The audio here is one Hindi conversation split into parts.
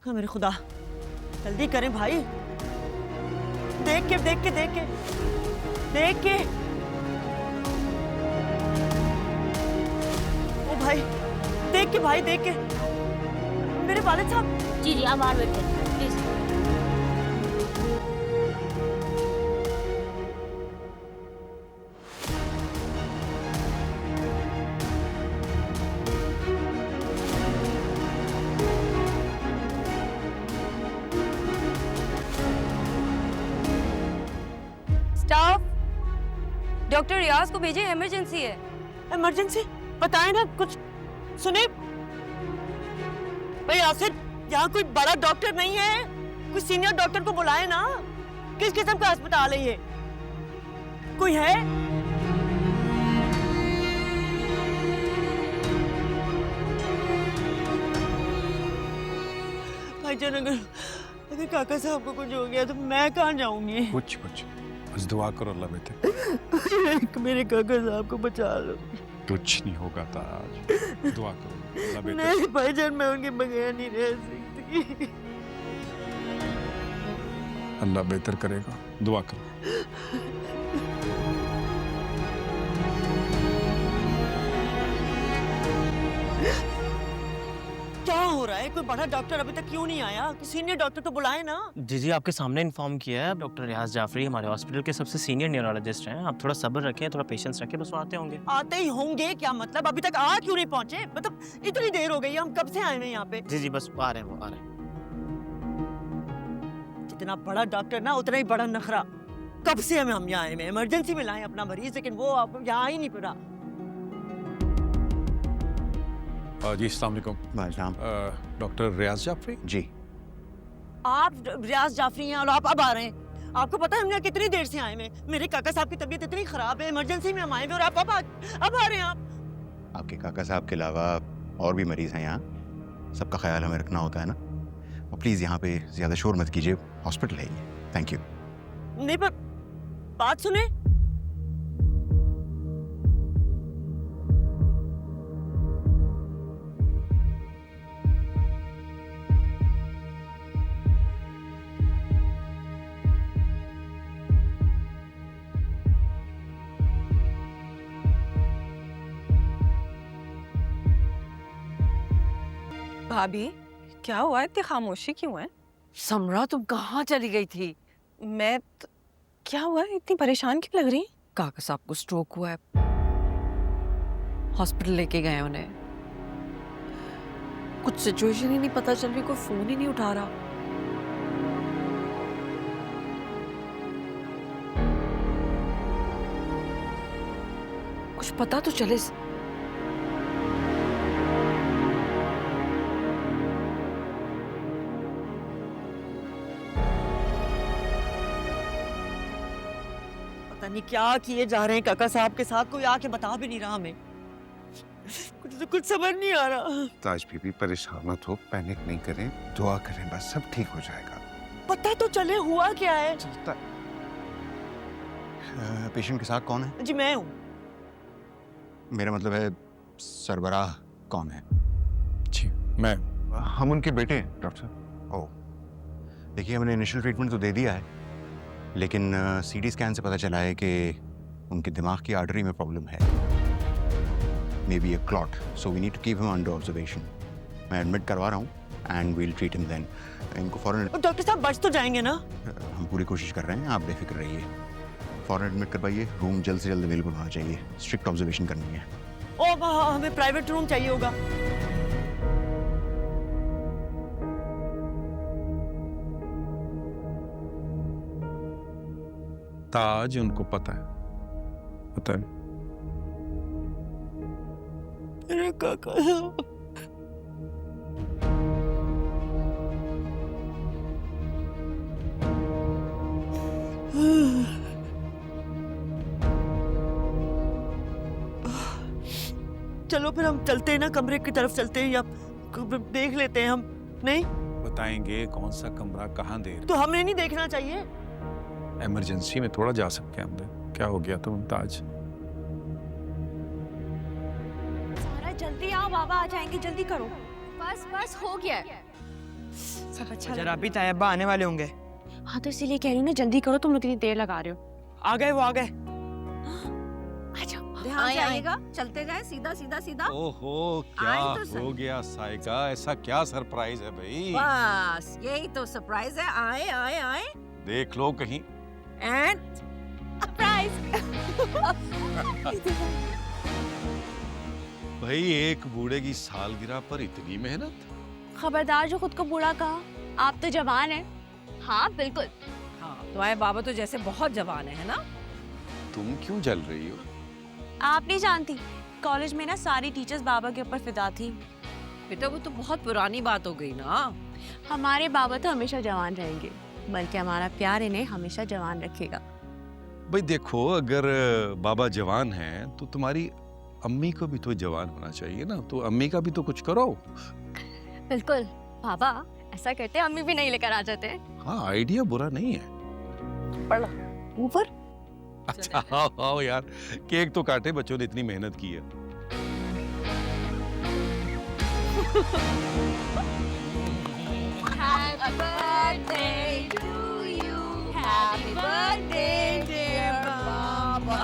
हाँ मेरे खुदा, जल्दी करें भाई। देख के देख के देख के देख के। ओ भाई, देख के भाई, देख के। मेरे वालिद साहब। जी आप बाहर बैठे प्लीज। स्टाफ, डॉक्टर रियाज को भेजिए, इमरजेंसी है। इमरजेंसी? बताए ना कुछ। सुने भाई यासिर, यहाँ कोई बड़ा डॉक्टर नहीं है, कोई सीनियर डॉक्टर को बुलाए ना। किस किस्म का अस्पताल है ये? कोई है? भाईजान, अगर काका साहब को कुछ हो गया तो मैं कहाँ जाऊंगी? कुछ बस दुआ करो अल्लाह बेटे। मेरे काका साहब को बचा लो। कुछ नहीं होगा ताज, दुआ करो अल्लाह बेटे। नहीं भाईजान, मैं उनके बगैर नहीं रह सकती। अल्लाह बेहतर करेगा, दुआ करो। क्या हो रहा है? कोई बड़ा डॉक्टर अभी तक क्यों नहीं आया? सीनियर डॉक्टर तो बुलाए ना। जी आपके सामने इन्फॉर्म किया है। डॉक्टर रियाज जाफरी हमारे हॉस्पिटल के सबसे सीनियर न्यूरोलॉजिस्ट हैं। आप थोड़ा सब्र रखें, थोड़ा पेशेंस रखें, बस वो आते होंगे। आते ही होंगे क्या मतलब? अभी तक आ क्यों नहीं पहुंचे? मतलब इतनी देर हो गई, हम कब से आए हैं यहाँ पे? जी बस आ रहे हैं, वो आ रहे हैं। जितना बड़ा डॉक्टर ना उतना ही बड़ा नखरा। कब से हम यहाँ आए हैं? इमरजेंसी में लाए अपना मरीज, लेकिन वो आप यहाँ ही नहीं पड़ा। जी अस्सलाम वालेकुम। वालेकुम। डॉक्टर रियाज जाफरी जी। आप रियाज जाफरी हैं और आप अब आ रहे हैं? आपको पता है हम यहाँ कितनी देर से आए हैं? मेरे काका साहब की तबीयत इतनी खराब है, इमरजेंसी में हम आए हैं और आप अब आ रहे हैं। आप आपके काका साहब के अलावा और भी मरीज हैं यहाँ, सबका ख्याल हमें रखना होता है ना। और प्लीज़ यहाँ पे ज़्यादा शोर मत कीजिए, हॉस्पिटल है ये। Thank you. नहीं पर बात सुने। भाभी, क्या हुआ? इतनी खामोशी क्यों है? समरा, तुम कहाँ चली गई थी? क्या हुआ? इतनी परेशान क्यों लग रही? काका साहब को स्ट्रोक हुआ है, हॉस्पिटल लेके गए उन्हें। कुछ सिचुएशन ही नहीं पता चल रही, कोई फोन ही नहीं उठा रहा। कुछ पता तो चले। पता नहीं क्या किए जा रहे हैं काका साहब के साथ, कोई आके बता भी नहीं रहा हमें। कुछ समझ नहीं आ रहा। ताज बीबी परेशान मत हो, पैनिक नहीं करें, दुआ करें, बस सब ठीक हो जाएगा। पता तो चले हुआ क्या है? पेशेंट के साथ कौन है? जी मैं हूँ। मेरा मतलब है सरबराह कौन है? जी मैं। हम उनके बेटे हैं डॉक्टर साहब। ओह, देखिए हमने इनिशियल ट्रीटमेंट तो दे दिया है, लेकिन सीटी स्कैन से पता चला है कि उनके दिमाग की आर्टरी में प्रॉब्लम है, may be a clot, so we need to keep him under observation. मैं एडमिट करवा रहा हूँ and we will treat him then. इनको फौरन। डॉक्टर साहब बच तो जाएंगे ना? हम पूरी कोशिश कर रहे हैं, आप बेफिक्र रहिए। फौरन एडमिट करवाइए, रूम जल्द से जल्द अवेलेबल होना चाहिए, स्ट्रिक्ट ऑब्जर्वेशन करनी है। ओ हमें प्राइवेट रूम चाहिए होगा। ताज उनको पता है, पता है। मेरे काका चलो फिर हम चलते हैं ना, कमरे की तरफ चलते हैं या देख लेते हैं हम। नहीं बताएंगे कौन सा कमरा कहाँ दे तो हमें नहीं देखना चाहिए? इमरजेंसी में थोड़ा जा सकते हैं अंदर। क्या हो गया तुम ताज? सारा जल्दी आओ, बाबा आ जाएंगे, जल्दी करो। बस हो गया। सब अच्छा जरा अभी तायब्बा आने वाले होंगे। हाँ तो इसीलिए कह रही हूँ ना, जल्दी करो, तुम लोग इतनी देर लगा रहे हो। आ गए, वो आ गए। ध्यान से आइएगा, चलते जाए सीधा सीधा सीधा। ओहो, क्या आए तो सही। हो गया साइका? ऐसा क्या सरप्राइज है भाई? बस यही तो सरप्राइज है। आए आए आए देख लो कहीं। एंड भाई एक बूढ़े की सालगिरह पर इतनी मेहनत। खबरदार जो खुद को बूढ़ा कहा, आप तो जवान हैं। हाँ बिल्कुल। हाँ, तुम्हारे बाबा तो जैसे बहुत जवान है ना। तुम क्यों जल रही हो? आप नहीं जानती, कॉलेज में ना सारी टीचर्स बाबा के ऊपर फिदा थी। बेटा वो तो बहुत पुरानी बात हो गई ना। हमारे बाबा तो हमेशा जवान रहेंगे, बल्कि हमारा प्यार इन्हें हमेशा जवान रखेगा। भाई देखो, अगर बाबा जवान हैं तो तुम्हारी अम्मी को भी तो जवान होना चाहिए ना। तो अम्मी का भी तो कुछ करो। बिल्कुल बाबा, ऐसा करते अम्मी भी नहीं लेकर आ जाते। हाँ, आइडिया बुरा नहीं है। ऊपर अच्छा आओ आओ यार, केक तो काटे, बच्चों ने इतनी मेहनत की है। Happy birthday to you. Happy birthday dear Baba.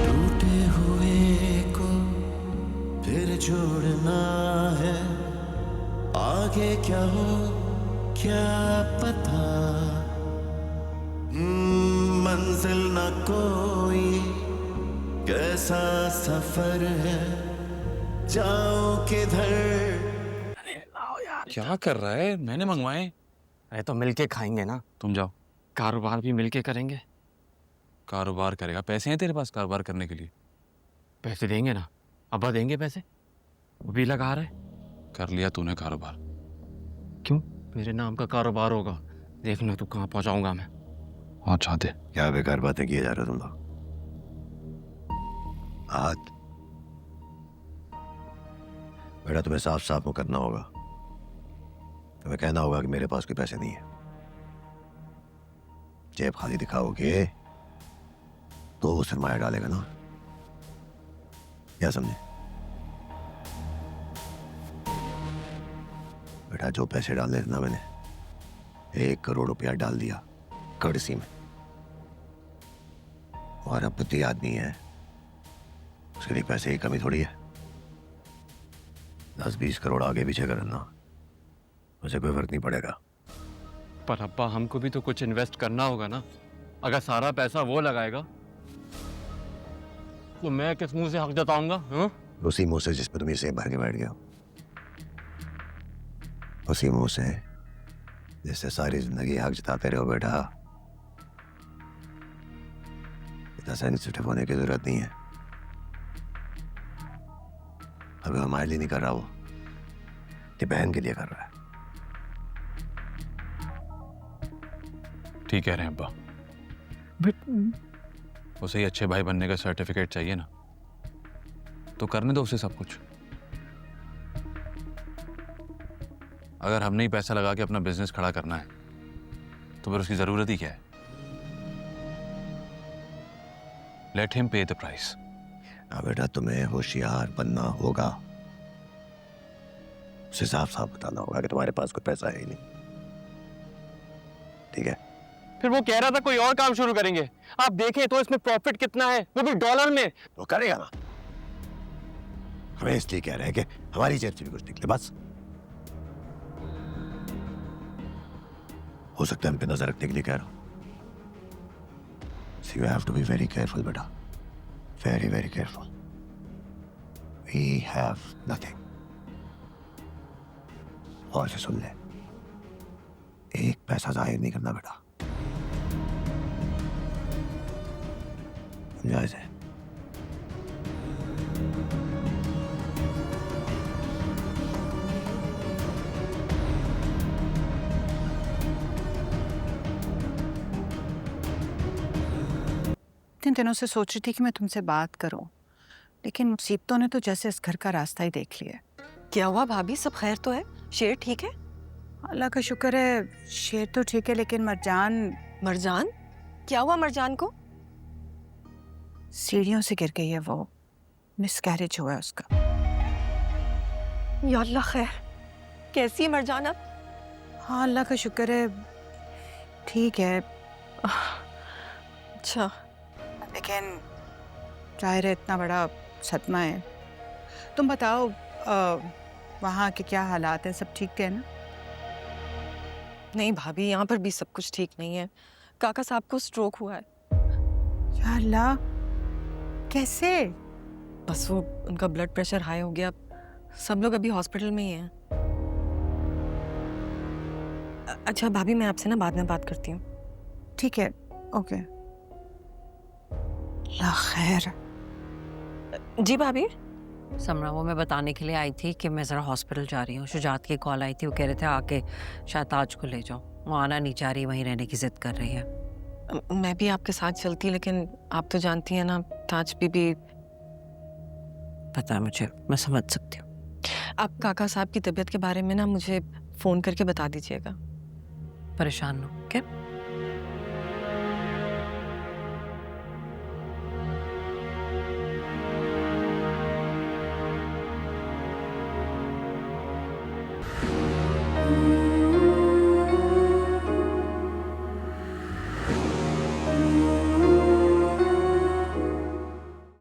टूटे हुए को फिर जोड़ना है, आगे क्या हो क्या पता। मंजिल न कोई, कैसा सफर है, जाओ किधर। क्या कर रहा है? मैंने मंगवाए। अरे तो मिलके खाएंगे ना। तुम जाओ। कारोबार भी मिलके करेंगे। कारोबार करेगा? पैसे हैं तेरे पास कारोबार करने के लिए? पैसे देंगे ना, अब्बा देंगे पैसे, वो भी लगा रहे। कर लिया तूने कारोबार? क्यों? मेरे नाम का कारोबार होगा, देखना तू कहाँ पहुँचाऊंगा मैं। हाँ चाहते। क्या बेकार बातें किए जा रहे हो तुम लोग? हाथ बेटा, तुम्हें साफ साफ करना होगा। तुम्हें कहना होगा कि मेरे पास कोई पैसे नहीं है। जेब खाली दिखाओगे तो वो सरमाया डालेगा ना, क्या समझे? बेटा जो पैसे डालने थे ना, मैंने 1 करोड़ रुपया डाल दिया कर्टसी में। और अब बुद्धि आदमी है, उसके लिए पैसे की कमी थोड़ी है। 10-20 करोड़ आगे पीछे करना, मुझे कोई फर्क नहीं पड़ेगा। पर अब्बा हमको भी तो कुछ इन्वेस्ट करना होगा ना। अगर सारा पैसा वो लगाएगा तो मैं किस मुंह से हक जताऊंगा? हाँ? उसी मुंह से जिस पे तुम ये सेब भर के बैठ गया, उसी मुंह से जिससे सारी जिंदगी हक जताते रहो। बेटा इतना सेंसिटिव होने की जरूरत नहीं है। अभी हमारे लिए नहीं कर रहा, वो कि बहन के लिए कर रहा है। ठीक कह रहे हैं अब्बा। उसे ही अच्छे भाई बनने का सर्टिफिकेट चाहिए ना, तो करने दो उसे सब कुछ। अगर हमने ही पैसा लगा के अपना बिजनेस खड़ा करना है तो फिर उसकी जरूरत ही क्या है? Let him pay the price. बेटा तुम्हें होशियार बनना होगा। उसे साफ साफ बताना होगा कि तुम्हारे पास कोई पैसा है ही नहीं, ठीक है? फिर वो कह रहा था कोई और काम शुरू करेंगे। आप देखें तो इसमें प्रॉफिट कितना है, वो भी डॉलर में। वो करेगा ना। हमें इसलिए कह रहे हैं कि हमारी जेब से भी कुछ निकले, बस। हो सकता है हम पे नजर रखने के लिए कह रहा हूं। So you have to be very careful, बेटा। Very, very careful. We have nothing. और से सुन ले, एक पैसा जाहिर नहीं करना बेटा, समझा इसे? इतने दिनों से सोच रही थी कि मैं तुमसे बात करूं, लेकिन मुसीबतों ने तो जैसे इस घर का रास्ता ही देख लिया। क्या हुआ भाभी, सब खैर तो है? शेर ठीक है? अल्लाह का शुक्र है शेर तो ठीक है, लेकिन मरजान मरजान? क्या हुआ मरजान को? सीढ़ियों से गिर गई है, वो मिसकैरेज हुआ है उसका। या अल्लाह खैर, कैसी है मरजान अब? हाँ अल्लाह का शुक्र है ठीक है, अच्छा। लेकिन जाहिर है इतना बड़ा सदमा है। तुम बताओ वहाँ के क्या हालात हैं, सब ठीक है ना? नहीं भाभी, यहाँ पर भी सब कुछ ठीक नहीं है। काका साहब को स्ट्रोक हुआ है। या अल्लाह, कैसे? बस वो उनका ब्लड प्रेशर हाई हो गया, सब लोग अभी हॉस्पिटल में ही हैं। अच्छा भाभी, मैं आपसे ना बाद में बात करती हूँ। ठीक है, ओके। ला खैर। जी भाभी। समरा, वो मैं बताने के लिए आई थी कि मैं ज़रा हॉस्पिटल जा रही हूँ। शुजात की कॉल आई थी, वो कह रहे थे आके शायद ताज को ले जाओ। वो आना नहीं चाह रही, वहीं रहने की जिद कर रही है। मैं भी आपके साथ चलती, लेकिन आप तो जानती हैं ना, ताज भी पता है मुझे, मैं समझ सकती हूँ। आप काका साहब की तबीयत के बारे में ना मुझे फ़ोन करके बता दीजिएगा। परेशान हो, ओके?